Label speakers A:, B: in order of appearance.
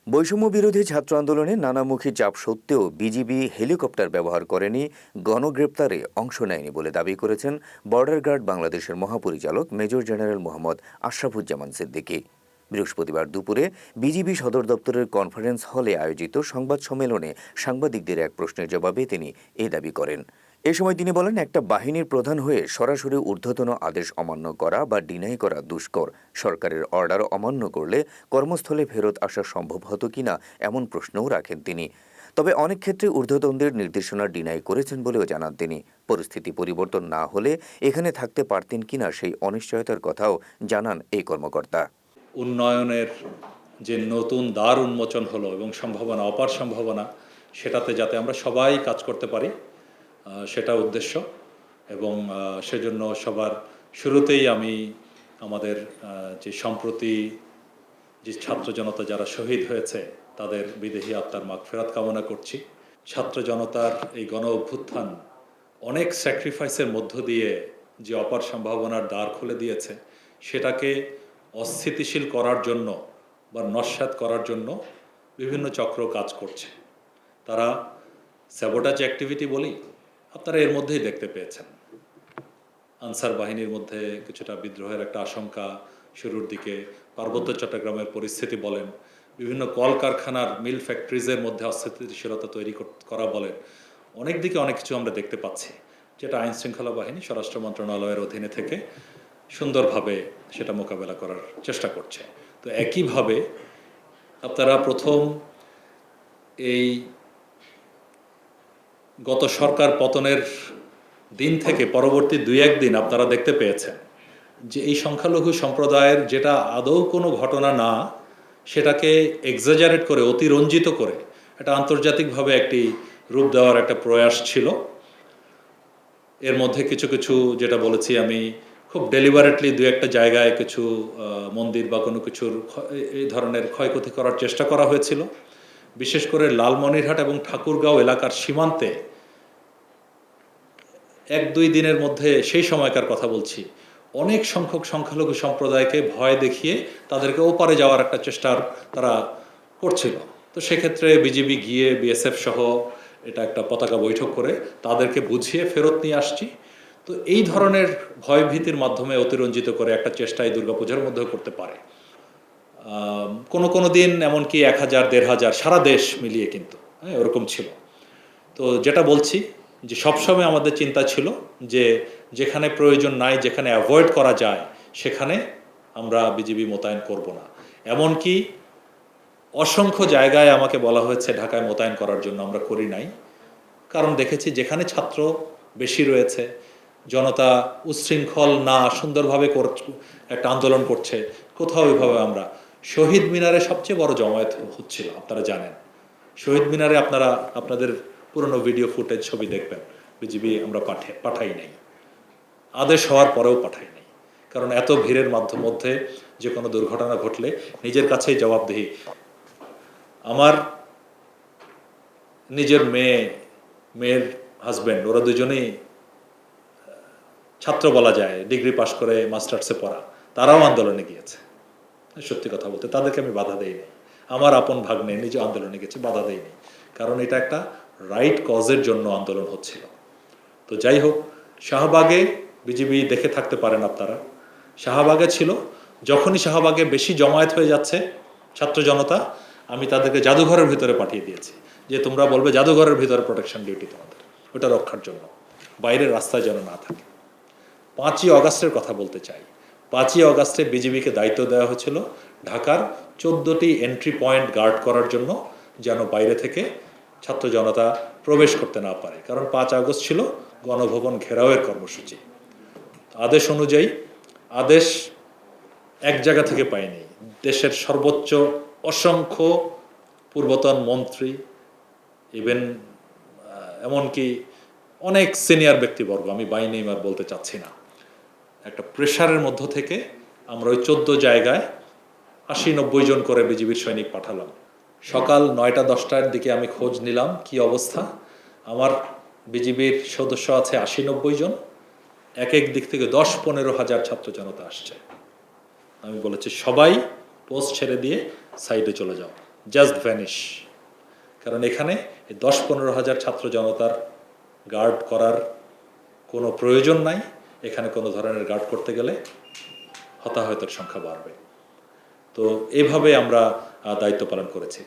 A: বৈষম্য বিরোধী ছাত্র আন্দোলনে নানামুখী চাপ সত্ত্বেও বিজিবি হেলিকপ্টার ব্যবহার করেনি, গণগ্রেপ্তারে অংশ নেয়নি বলে দাবি করেছেন বর্ডার গার্ড বাংলাদেশের মহাপরিচালক মেজর জেনারেল মোহাম্মদ আশরাফুজ্জামান সিদ্দিকী। বৃহস্পতিবার দুপুরে বিজিবি সদর দপ্তরের কনফারেন্স হলে আয়োজিত সংবাদ সম্মেলনে সাংবাদিকদের এক প্রশ্নের জবাবে তিনি এই দাবি করেন। এ সময় তিনি বলেন, একটা বাহিনীর প্রধান হয়ে সরাসরি ঊর্ধ্বতন আদেশ অমান্য করা বা ডিনাই করা দুষ্কর। সরকারের অর্ডার অমান্য করলে কর্মস্থলে ফেরত আসা সম্ভব হতো কিনা এমন প্রশ্নও রাখেন তিনি। তবে অনেক ক্ষেত্রে ঊর্ধ্বতনদের নির্দেশনা ডিনাই করেছেন বলেও জানান তিনি। পরিস্থিতি পরিবর্তন না হলে এখানে থাকতে পারতেন কিনা সেই অনিশ্চয়তার কথাও জানান এই কর্মকর্তা।
B: উন্নয়নের যে নতুন দ্বার উন্মোচন হলো এবং সম্ভাবনা, অপার সম্ভাবনা, সেটাতে যাতে আমরা সবাই কাজ করতে পারি, সেটা উদ্দেশ্য। এবং সেজন্য সবার শুরুতেই আমি আমাদের যে সম্প্রতি যে ছাত্র জনতা যারা শহীদ হয়েছে তাদের বিদেহী আত্মার মাগফিরাত কামনা করছি। ছাত্র জনতার এই গণ অভ্যুত্থান অনেক স্যাক্রিফাইসের মধ্য দিয়ে যে অপার সম্ভাবনার দ্বার খুলে দিয়েছে, সেটাকে অস্থিতিশীল করার জন্য বা নস্যাৎ করার জন্য বিভিন্ন চক্র কাজ করছে। তারা স্যাবোটাজ অ্যাক্টিভিটি বলি, আপনারা এর মধ্যেই দেখতে পেয়েছেন। আনসার বাহিনীর মধ্যে কিছুটা বিদ্রোহের একটা আশঙ্কা শুরুর দিকে, পার্বত্য চট্টগ্রামের পরিস্থিতি বলেন, বিভিন্ন কলকারখানার মিল ফ্যাক্টরিজের মধ্যে অস্থিতিশীলতা তৈরি করা বলেন, অনেক দিকে অনেক কিছু আমরা দেখতে পাচ্ছি, যেটা আইন শৃঙ্খলা বাহিনী স্বরাষ্ট্র মন্ত্রণালয়ের অধীনে থেকে সুন্দরভাবে সেটা মোকাবেলা করার চেষ্টা করছে। তো একইভাবে আপনারা প্রথম এই গত সরকার পতনের দিন থেকে পরবর্তী 2-1 দিন আপনারা দেখতে পেয়েছেন যে এই সংখ্যালঘু সম্প্রদায়ের যেটা আদৌ কোনো ঘটনা না, সেটাকে এক্সাজারেট করে, অতিরঞ্জিত করে এটা আন্তর্জাতিকভাবে একটি রূপ দেওয়ার একটা প্রয়াস ছিল। এর মধ্যে কিছু কিছু যেটা বলেছি আমি, খুব ডেলিভারেটলি 2-1টা জায়গায় কিছু মন্দির বা কোনো কিছুর এই ধরনের ক্ষয়ক্ষতি করার চেষ্টা করা হয়েছিল। বিশেষ করে লালমনিরহাট এবং ঠাকুরগাঁও এলাকার সীমান্তে 1-2 দিনের মধ্যে, সেই সময়কার কথা বলছি, অনেক সংখ্যক সংখ্যালঘু সম্প্রদায়কে ভয় দেখিয়ে তাদেরকে ওপারে যাওয়ার একটা চেষ্টার তারা করছিল। তো সেক্ষেত্রে বিজিবি গিয়ে বিএসএফ সহ এটা একটা পতাকা বৈঠক করে তাদেরকে বুঝিয়ে ফেরত নিয়ে আসছি। তো এই ধরনের ভয়ভীতির মাধ্যমে অতিরঞ্জিত করে একটা চেষ্টা এই দুর্গাপূজার মধ্যেও করতে পারে। কোনো কোনো দিন এমনকি 1000-1500 সারা দেশ মিলিয়ে, কিন্তু হ্যাঁ ওরকম ছিল। তো যেটা বলছি যে সবসময় আমাদের চিন্তা ছিল যে যেখানে প্রয়োজন নাই, যেখানে অ্যাভয়েড করা যায়, সেখানে আমরা বিজিবি মোতায়েন করব না। এমনকি অসংখ্য জায়গায় আমাকে বলা হয়েছে ঢাকায় মোতায়েন করার জন্য, আমরা করি নাই। কারণ দেখেছি যেখানে ছাত্র বেশি রয়েছে, জনতা উচ্ছৃঙ্খল না, সুন্দরভাবে একটা আন্দোলন করছে, কোথাও ওইভাবে আমরা শহীদ মিনারে সবচেয়ে বড় জমায়েত হচ্ছিল, আপনারা জানেন। শহীদ মিনারে আপনারা আপনাদের পুরনো ভিডিও ফুটেজ, ছবি দেখবেন, বিজিবি আমরা পাঠাই নাই, আদেশ হওয়ার পরেও পাঠাই নাই। কারণ এত ভিড়ের মধ্যে যে কোনো দুর্ঘটনা ঘটলে নিজের কাছেই জবাবদিহি। আমার নিজের মেয়ের হাজব্যান্ড, ওরা দুজনেই ছাত্র বলা যায়, ডিগ্রি পাশ করে মাস্টার্সে পড়া, তারাও আন্দোলনে গিয়েছে। সত্যি কথা বলতে তাদেরকে আমি বাধা দেইনি। আমার আপন ভাগ্নে নিজে আন্দোলনে গেছে, বাধা দেইনি, কারণ এটা একটা রাইট কজের জন্য আন্দোলন হচ্ছিল। তো যাই হোক, শাহবাগে বিজিবি দেখে থাকতে পারেন আপনারা, শাহবাগে ছিল। যখনই শাহবাগে বেশি জমায়েত হয়ে যাচ্ছে ছাত্র জনতা, আমি তাদেরকে জাদুঘরের ভিতরে পাঠিয়ে দিয়েছি, যে তোমরা বলবে জাদুঘরের ভিতরে প্রোটেকশন ডিউটি তোমাদের, ওটা রক্ষার জন্য, বাইরের রাস্তায় যেন না থাকে। 5ই অগাস্টের কথা বলতে চাই। 5ই অগাস্টে বিজিবিকে দায়িত্ব দেওয়া হয়েছিল ঢাকার 14টি এন্ট্রি পয়েন্ট গার্ড করার জন্য, যেন বাইরে থেকে ছাত্র জনতা প্রবেশ করতে না পারে। কারণ 5 আগস্ট ছিল গণভবন ঘেরাওয়ের কর্মসূচি। আদেশ অনুযায়ী, আদেশ এক জায়গা থেকে পায়নি, দেশের সর্বোচ্চ অসংখ্য পূর্বতন মন্ত্রী, ইভেন এমনকি অনেক সিনিয়র ব্যক্তিবর্গ, আমি বাই নেম আর বলতে চাচ্ছি না, একটা প্রেশারের মধ্য থেকে আমরা ওই 14 জায়গায় 80-90 জন করে বিজিবির সৈনিক পাঠালাম। সকাল 9টা-10টার দিকে আমি খোঁজ নিলাম কি অবস্থা। আমার বিজিবির সদস্য আছে 80-90 জন, এক এক দিক থেকে 10-15 হাজার ছাত্র জনতা আসছে। আমি বলেছি সবাই পোস্ট ছেড়ে দিয়ে সাইডে চলে যাও, জাস্ট ভ্যানিশ। কারণ এখানে 10-15 হাজার ছাত্র জনতার গার্ড করার কোনো প্রয়োজন নাই। এখানে কোনো ধরনের গার্ড করতে গেলে হতাহতের সংখ্যা বাড়বে। তো এভাবে আমরা দায়িত্ব পালন করেছি।